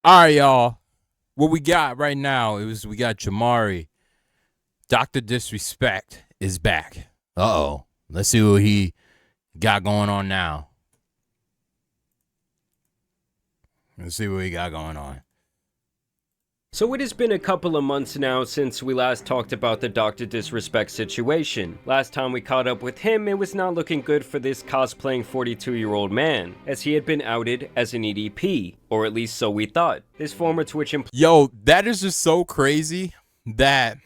All right, y'all. What we got right now is we got Jamari. Dr. Disrespect is back. Uh-oh. Let's see what he got going on now. Let's see what he got going on. So it has been a couple of months now since we last talked about the Dr. Disrespect situation. Last time we caught up with him, it was not looking good for this cosplaying 42-year-old man, as he had been outed as an EDP, or at least so we thought. This former Twitch employee— Yo, that is just so crazy that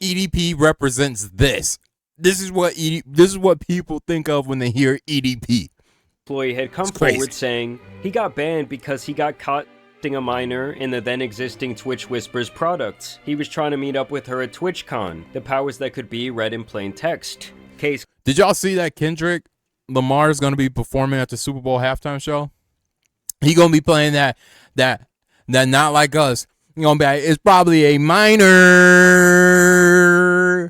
EDP represents this. This is what people think of when they hear EDP. had come forward saying he got banned because he got caught a minor in the then existing Twitch Whispers products. He was trying to meet up with her at TwitchCon. The powers that could be read in plain text. Case. Did y'all see that Kendrick Lamar is going to be performing at the Super Bowl halftime show? He going to be playing that Not Like Us. Gonna be like, it's probably a minor.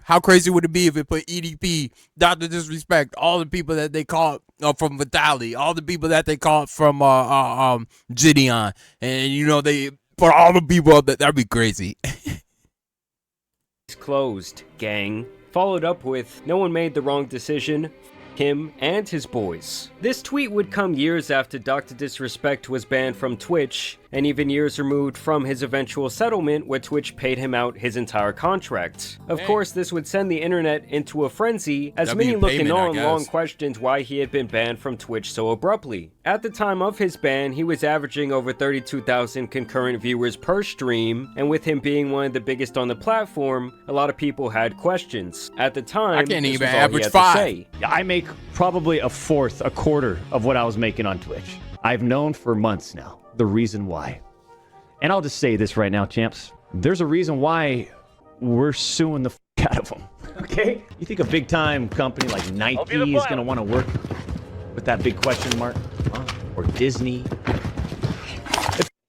How crazy would it be if it put EDP, Dr. Disrespect, all the people that they caught from Vitali, all the people that they caught from Gideon, and they put all the people up. That'd be crazy. Closed, gang. Followed up with, no one made the wrong decision. Him and his boys. This tweet would come years after Dr. Disrespect was banned from Twitch, and even years removed from his eventual settlement where Twitch paid him out his entire contract. Of course, this would send the internet into a frenzy, as many looking on long questioned why he had been banned from Twitch so abruptly. At the time of his ban, he was averaging over 32,000 concurrent viewers per stream, and with him being one of the biggest on the platform, a lot of people had questions. At the time, I can't even average 5. I make probably a quarter of what I was making on Twitch. I've known for months now the reason why. And I'll just say this right now, champs. There's a reason why we're suing the out of them. Okay? You think a big time company like Nike is going to want to work with that big question mark? Huh? Or Disney?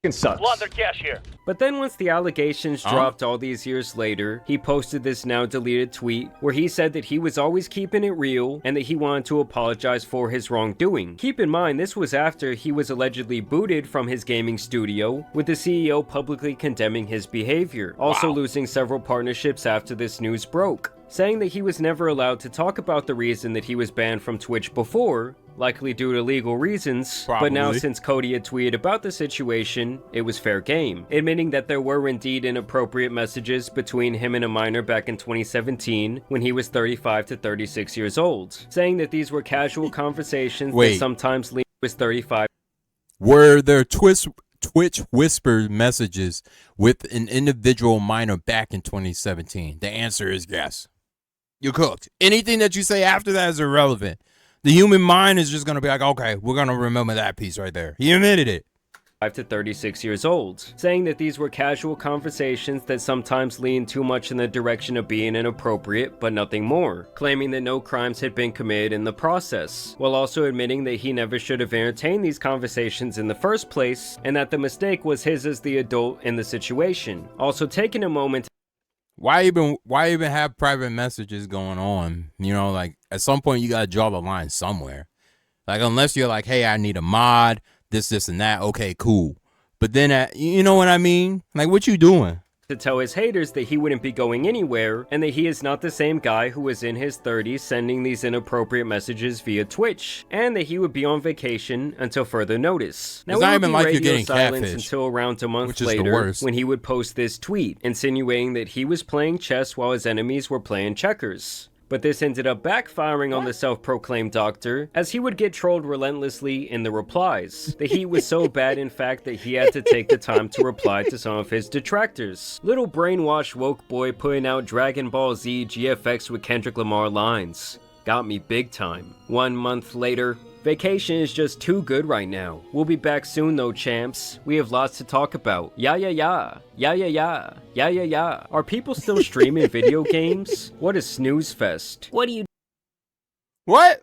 It sucks. Launder cash here. But then once the allegations dropped all these years later, he posted this now deleted tweet where he said that he was always keeping it real and that he wanted to apologize for his wrongdoing. Keep in mind, this was after he was allegedly booted from his gaming studio, with the CEO publicly condemning his behavior, also losing several partnerships after this news broke, saying that he was never allowed to talk about the reason that he was banned from Twitch before, likely due to legal reasons. But now, since Cody had tweeted about the situation, it was fair game, admitting that there were indeed inappropriate messages between him and a minor back in 2017 when he was 35 to 36 years old, saying that these were casual conversations that sometimes was 35. Were there Twitch Whisper messages with an individual minor back in 2017? The answer is yes. You're cooked. Anything that you say after that is irrelevant. The human mind is just going to be like, okay, we're going to remember that piece right there. He admitted it. To 36 years old, saying that these were casual conversations that sometimes leaned too much in the direction of being inappropriate, but nothing more, claiming that no crimes had been committed in the process, while also admitting that he never should have entertained these conversations in the first place, and that the mistake was his as the adult in the situation. Also taking a moment. Why even have private messages going on? Like at some point you gotta draw the line somewhere. Like unless you're like, hey, I need a mod, this and that. Okay, cool. But then you know what I mean? Like what you doing? To tell his haters that he wouldn't be going anywhere, and that he is not the same guy who was in his 30s sending these inappropriate messages via Twitch, and that he would be on vacation until further notice. Now, it's not even like you're getting silence catfish until around a month later, when he would post this tweet, insinuating that he was playing chess while his enemies were playing checkers. But this ended up backfiring on the self-proclaimed doctor, as he would get trolled relentlessly in the replies. The heat was so bad, in fact, that he had to take the time to reply to some of his detractors. Little brainwashed woke boy putting out Dragon Ball Z GFX with Kendrick Lamar lines. Got me big time. 1 month later, vacation is just too good right now. We'll be back soon though, champs. We have lots to talk about. Yeah. Are people still streaming video games? What a snooze fest. What?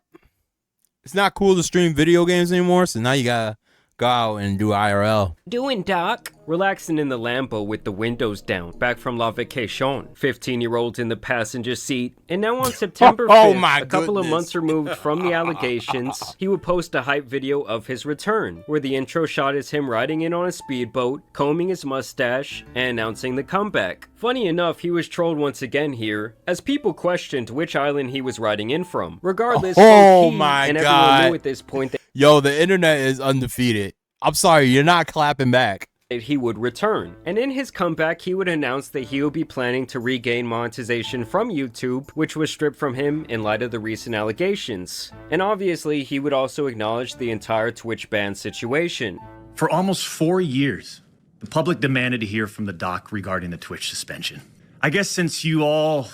It's not cool to stream video games anymore, so now you gotta go out and do IRL. Doing, Doc? relaxing in the Lambo with the windows down, back from La Vacation, 15-year-old in the passenger seat, and now on September 5th, a couple of months removed from the allegations, he would post a hype video of his return, where the intro shot is him riding in on a speedboat, combing his mustache, and announcing the comeback. Funny enough, he was trolled once again here, as people questioned which island he was riding in from. Regardless, oh my and God. everyone knew at this point that Yo, the internet is undefeated. I'm sorry, you're not clapping back. he would return. And in his comeback, he would announce that he would be planning to regain monetization from YouTube, which was stripped from him in light of the recent allegations. And obviously, he would also acknowledge the entire Twitch ban situation. For almost 4 years, the public demanded to hear from the doc regarding the Twitch suspension. I guess since you all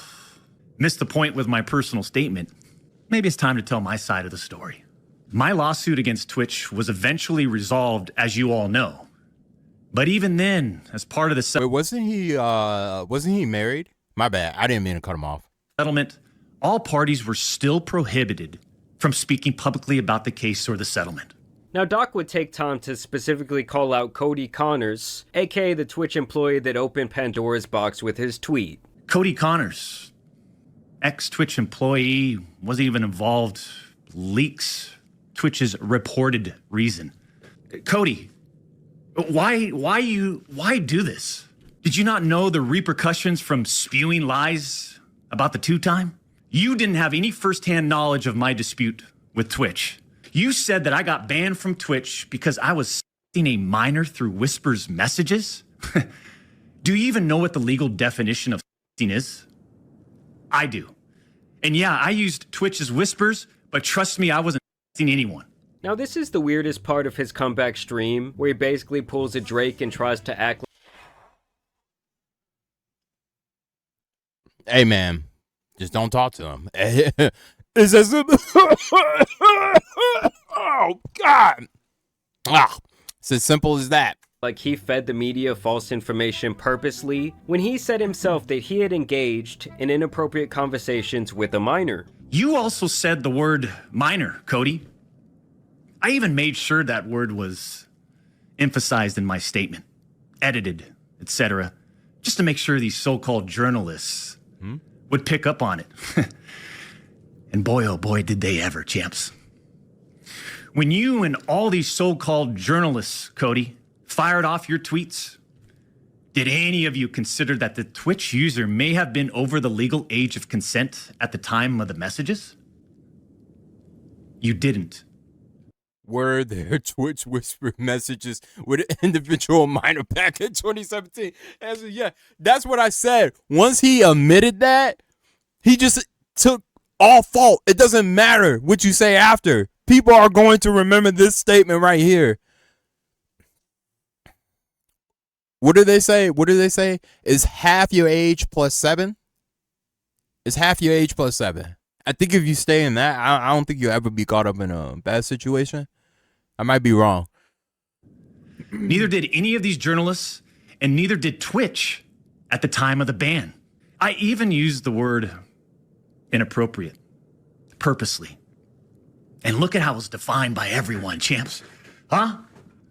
missed the point with my personal statement, maybe it's time to tell my side of the story. My lawsuit against Twitch was eventually resolved, as you all know. But even then, as part of the Wait, wasn't he married? My bad. I didn't mean to cut him off. settlement, all parties were still prohibited from speaking publicly about the case or the settlement. Now, Doc would take time to specifically call out Cody Connors, aka the Twitch employee that opened Pandora's box with his tweet. Cody Connors, ex-Twitch employee, wasn't even involved. Leaks Twitch's reported reason. Cody, why do this? Did you not know the repercussions from spewing lies about the two-time? You didn't have any firsthand knowledge of my dispute with Twitch. You said that I got banned from Twitch because I was sending a minor through Whisper's messages? Do you even know what the legal definition of is? I do. And yeah, I used Twitch's Whispers, but trust me, I wasn't anyone. Now, this is the weirdest part of his comeback stream, where he basically pulls a Drake and tries to act like... Hey, man, just don't talk to him. It's as if... oh, God. It's as simple as that. Like he fed the media false information purposely, when he said himself that he had engaged in inappropriate conversations with a minor. You also said the word minor, Cody. I even made sure that word was emphasized in my statement, edited, etc., just to make sure these so-called journalists would pick up on it. And boy, oh boy, did they ever, champs. When you and all these so-called journalists, Cody, fired off your tweets, did any of you consider that the Twitch user may have been over the legal age of consent at the time of the messages? You didn't. Were there Twitch whisper messages with an individual minor back in 2017? Answer, yeah. That's what I said. Once he admitted that, he just took all fault. It doesn't matter what you say after. People are going to remember this statement right here. What do they say? What do they say? Is half your age plus 7? Is half your age plus 7? I think if you stay in that, I don't think you'll ever be caught up in a bad situation. I might be wrong. Neither did any of these journalists, and neither did Twitch at the time of the ban. I even used the word inappropriate, purposely. And look at how it's defined by everyone, champs. Huh?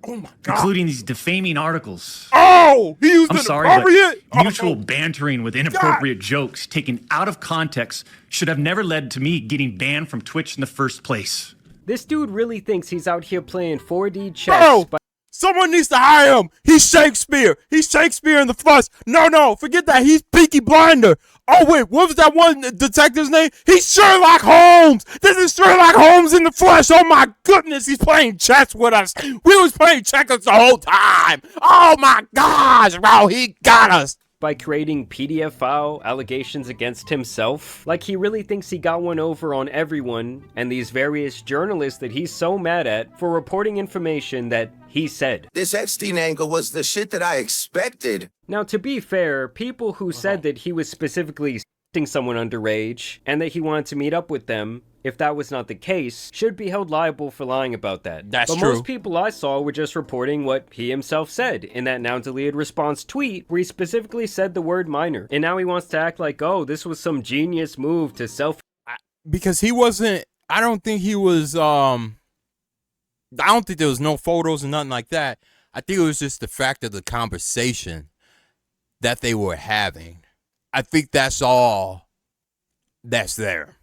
Oh my God. Including these defaming articles. Oh, he used I'm an sorry, appropriate. but mutual bantering with inappropriate jokes taken out of context should have never led to me getting banned from Twitch in the first place. This dude really thinks he's out here playing 4D chess. Bro, someone needs to hire him. He's Shakespeare. He's Shakespeare in the flesh. No, forget that. He's Peaky Blinder. Oh, wait, what was that one detective's name? He's Sherlock Holmes. This is Sherlock Holmes in the flesh. Oh, my goodness. He's playing chess with us. We was playing checkers the whole time. Oh, my gosh, bro. He got us. By creating PDF file allegations against himself. Like he really thinks he got one over on everyone and these various journalists that he's so mad at for reporting information that he said. This Epstein angle was the shit that I expected. Now, to be fair, people who said that he was specifically s**ing someone underage and that he wanted to meet up with them, if that was not the case, should be held liable for lying about that. That's but true. Most people I saw were just reporting what he himself said in that now deleted response tweet where he specifically said the word minor. And now he wants to act like, oh, this was some genius move to self... Because he wasn't, I don't think he was, I don't think there was no photos and nothing like that. I think it was just the fact of the conversation that they were having. I think that's all that's there.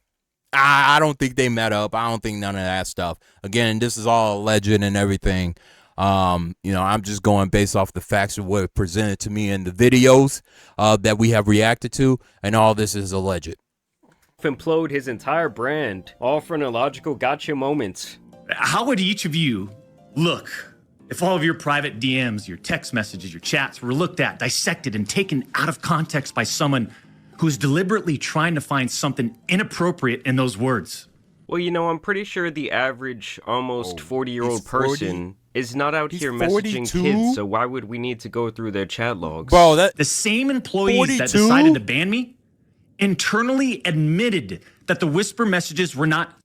I don't think they met up. I don't think none of that stuff. Again, this is all alleged and everything. I'm just going based off the facts of what presented to me in the videos that we have reacted to, and all this is alleged. Implode his entire brand, all for an illogical gotcha moment. How would each of you look if all of your private DMs, your text messages, your chats were looked at, dissected, and taken out of context by someone who's deliberately trying to find something inappropriate in those words? Well, I'm pretty sure the average almost 40-year-old person is not out here messaging 42? kids, so why would we need to go through their chat logs? Bro, The same employees 42? that decided to ban me internally admitted that the whisper messages were not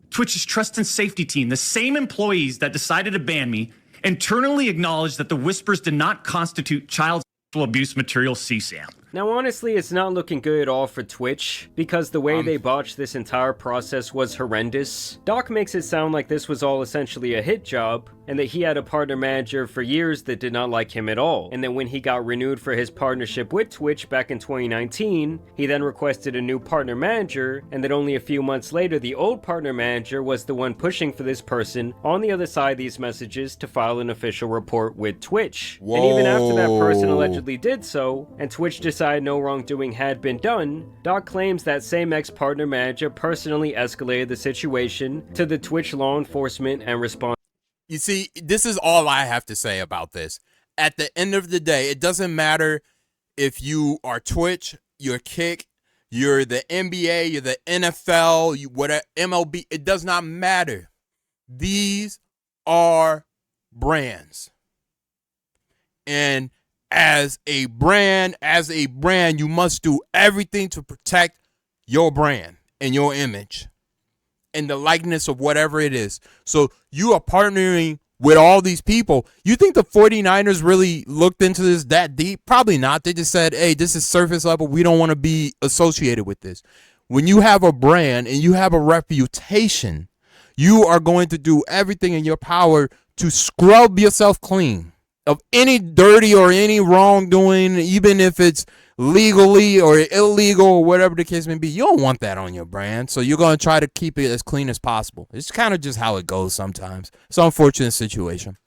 Twitch's trust and safety team. The same employees that decided to ban me internally acknowledged that the whispers did not constitute child sexual abuse material CSAM. Now, honestly, it's not looking good at all for Twitch, because the way they botched this entire process was horrendous. Doc makes it sound like this was all essentially a hit job, and that he had a partner manager for years that did not like him at all, and that when he got renewed for his partnership with Twitch back in 2019, he then requested a new partner manager, and that only a few months later the old partner manager was the one pushing for this person on the other side of these messages to file an official report with Twitch. Whoa. And even after that person allegedly did so, and Twitch decided no wrongdoing had been done, Doc claims that same ex-partner manager personally escalated the situation to the Twitch law enforcement and response. you see, this is all I have to say about this. At the end of the day, it doesn't matter if you are Twitch, you're Kick, you're the NBA, you're the NFL, you whatever, MLB, it does not matter. These are brands. And as a brand, you must do everything to protect your brand and your image and the likeness of whatever it is. So you are partnering with all these people. You think the 49ers really looked into this that deep? Probably not. They just said, hey, this is surface level. We don't want to be associated with this. When you have a brand and you have a reputation, you are going to do everything in your power to scrub yourself clean of any dirty or any wrongdoing, even if it's legally or illegal or whatever the case may be. You don't want that on your brand, so you're going to try to keep it as clean as possible. It's kind of just how it goes sometimes. It's an unfortunate situation.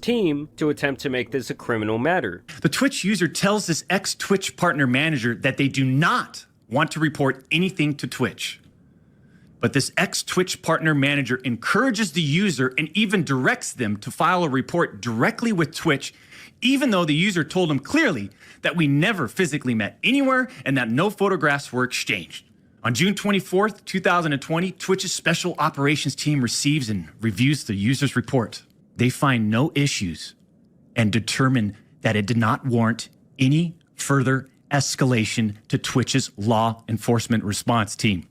Team to attempt to make this a criminal matter. The Twitch user tells this ex-Twitch partner manager that they do not want to report anything to Twitch. But this ex-Twitch partner manager encourages the user and even directs them to file a report directly with Twitch, even though the user told him clearly that we never physically met anywhere and that no photographs were exchanged. On June 24th, 2020, Twitch's special operations team receives and reviews the user's report. They find no issues and determine that it did not warrant any further escalation to Twitch's law enforcement response team.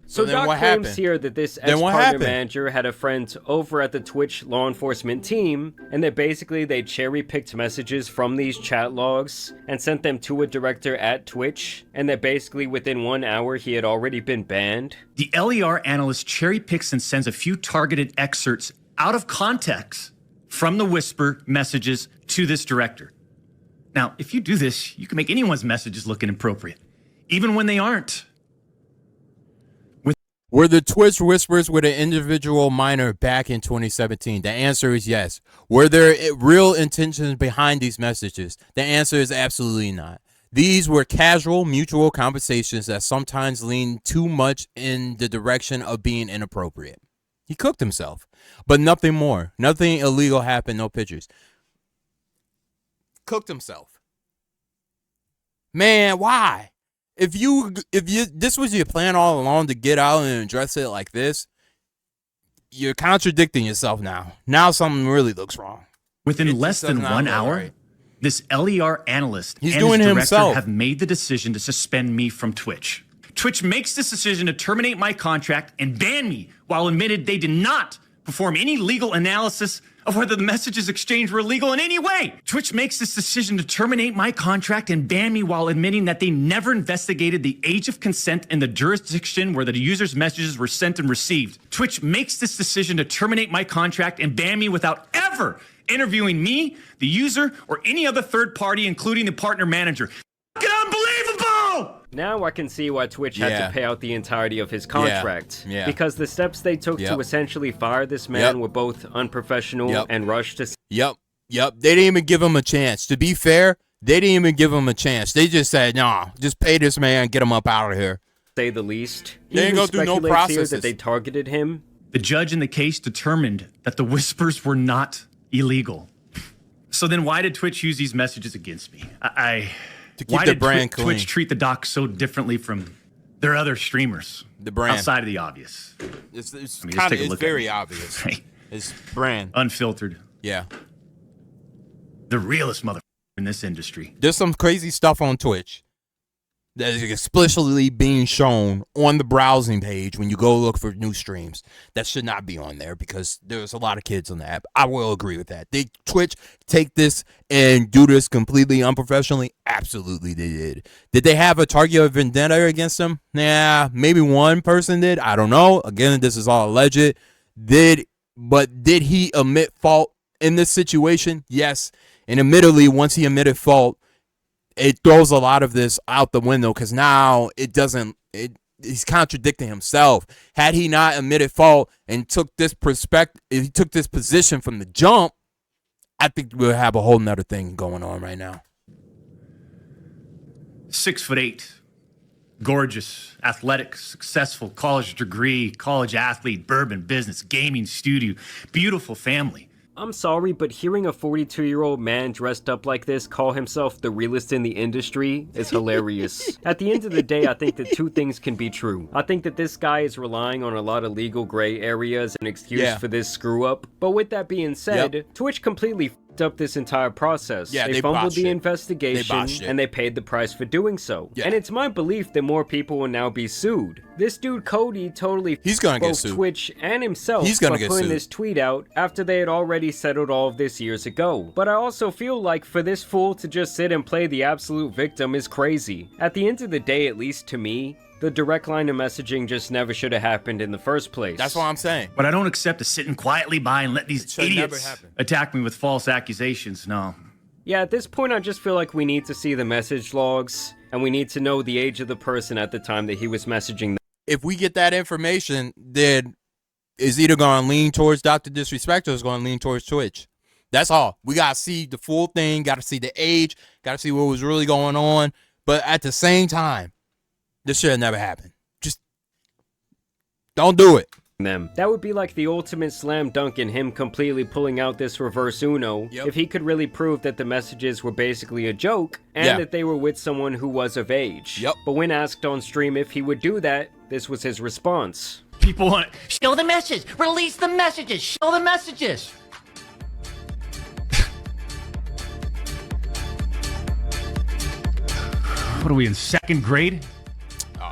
So then Doc what claims happened? here that this Then what ex-partner happened? manager had a friend over at the Twitch law enforcement team, and that basically they cherry-picked messages from these chat logs and sent them to a director at Twitch, and that basically within 1 hour he had already been banned. The LER analyst cherry picks and sends a few targeted excerpts out of context from the whisper messages to this director. Now, if you do this, you can make anyone's messages look inappropriate, even when they aren't. Were the Twitch whispers with an individual minor back in 2017? The answer is yes. Were there real intentions behind these messages? The answer is absolutely not. These were casual, mutual conversations that sometimes lean too much in the direction of being inappropriate. He cooked himself, but nothing more. Nothing illegal happened, no pictures. Cooked himself. Man, why? If you this was your plan all along to get out and address it like this, you're contradicting yourself now. Now something really looks wrong. Within less than 1 hour, right. this LER analyst He's and doing his it director himself. have made the decision to suspend me from Twitch. Twitch makes this decision to terminate my contract and ban me while admitted they did not perform any legal analysis of whether the messages exchanged were illegal in any way. Twitch makes this decision to terminate my contract and ban me while admitting that they never investigated the age of consent in the jurisdiction where the user's messages were sent and received. Twitch makes this decision to terminate my contract and ban me without ever interviewing me, the user, or any other third party, including the partner manager. Fucking unbelievable! Now I can see why Twitch had to pay out the entirety of his contract. Yeah. Because the steps they took to essentially fire this man were both unprofessional and rushed to Yep. They didn't even give him a chance. To be fair, they didn't even give him a chance. They just said, nah, just pay this man, get him up out of here. say the least. They didn't go through no processes. Here that they targeted him. The judge in the case determined that the whispers were not illegal. So then why did Twitch use these messages against me? To keep their brand clean. Twitch treat the doc so differently from their other streamers? The brand. Outside of the obvious. It's it's very obvious. Right? It's brand. Unfiltered. Yeah. The realest motherfucker in this industry. There's some crazy stuff on Twitch that is explicitly being shown on the browsing page when you go look for new streams. That should not be on there because there's a lot of kids on the app. I will agree with that. Twitch take this and do this completely unprofessionally? Absolutely they did. Did they have a target of vendetta against them? Nah, maybe one person did. I don't know. Again, this is all alleged. Did he admit fault in this situation? Yes. And admittedly, once he admitted fault, it throws a lot of this out the window because now he's contradicting himself. Had he not admitted fault and took this position from the jump, I think we'll have a whole nother thing going on right now. 6'8", gorgeous, athletic, successful, college degree, college athlete, bourbon business, gaming studio, beautiful family. I'm sorry, but hearing a 42-year-old man dressed up like this call himself the realest in the industry is hilarious. At the end of the day, I think that two things can be true. I think that this guy is relying on a lot of legal gray areas as an excuse for this screw up. But with that being said, Twitch completely f***ed up this entire process. Yeah, they fumbled the investigation and they paid the price for doing so. And it's my belief that more people will now be sued. This dude Cody totally both Twitch and himself by putting this tweet out after they had already settled all of this years ago. But I also feel like for this fool to just sit and play the absolute victim is crazy. At the end of the day, at least to me, the direct line of messaging just never should have happened in the first place. That's what I'm saying. But I don't accept to sitting quietly by and let these idiots attack me with false accusations. No. Yeah, at this point, I just feel like we need to see the message logs, and we need to know the age of the person at the time that he was messaging them. If we get that information, then it's either going to lean towards Dr. Disrespect or it's going to lean towards Twitch. That's all. We got to see the full thing, got to see the age, got to see what was really going on. But at the same time, this should have never happened. Just don't do it. That would be like the ultimate slam dunk in him completely pulling out this reverse Uno if he could really prove that the messages were basically a joke and that they were with someone who was of age. But when asked on stream if he would do that, this was his response. People want show the message, release the messages, show the messages. What are we in second grade?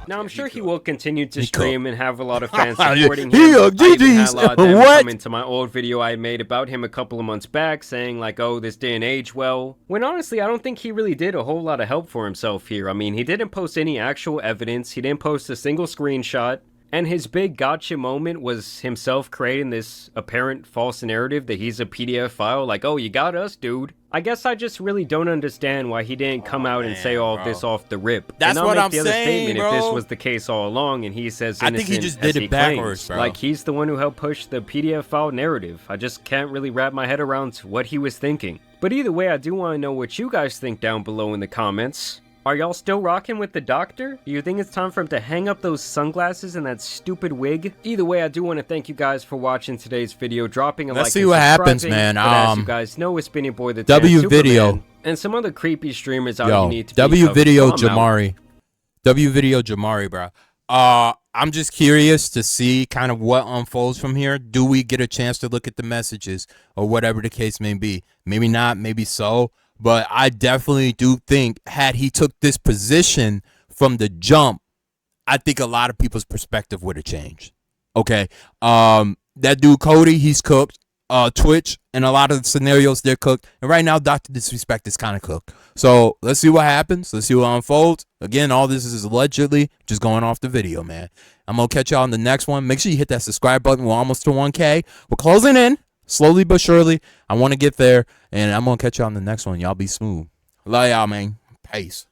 Now, I'm sure he will continue to stream and have a lot of fans supporting him. I even had a lot of them come into my old video I made about him a couple of months back saying like, oh, this didn't age well. When honestly, I don't think he really did a whole lot of help for himself here. I mean, he didn't post any actual evidence. He didn't post a single screenshot. And his big gotcha moment was himself creating this apparent false narrative that he's a PDF file, like, oh, you got us, dude. I guess I just really don't understand why he didn't come out and say all of this off the rip. That's and I'll what make I'm the other saying, statement if this was the case all along and he says innocent, I think he just as did it backwards, claims. bro. Like, he's the one who helped push the PDF file narrative. I just can't really wrap my head around what he was thinking. But either way, I do want to know what you guys think down below in the comments. Are y'all still rocking with the doctor? Do you think it's time for him to hang up those sunglasses and that stupid wig? Either way, I do want to thank you guys for watching today's video, dropping a like. Let's see what happens, man. But as you guys know, it's been your boy, the W Tan Video, Superman, and some other creepy streamers out you need to W be Video Jamari, W Video Jamari, bro. I'm just curious to see kind of what unfolds from here. Do we get a chance to look at the messages or whatever the case may be? Maybe not, maybe so. But I definitely do think had he took this position from the jump, I think a lot of people's perspective would have changed. Okay. That dude Cody, he's cooked. Twitch and a lot of the scenarios they're cooked. And right now, Dr. Disrespect is kind of cooked. So let's see what happens. Let's see what unfolds. Again, all this is allegedly just going off the video, man. I'm going to catch y'all on the next one. Make sure you hit that subscribe button. We're almost to 1K. We're closing in. Slowly but surely, I want to get there, and I'm going to catch y'all on the next one. Y'all be smooth. Love y'all, man. Peace.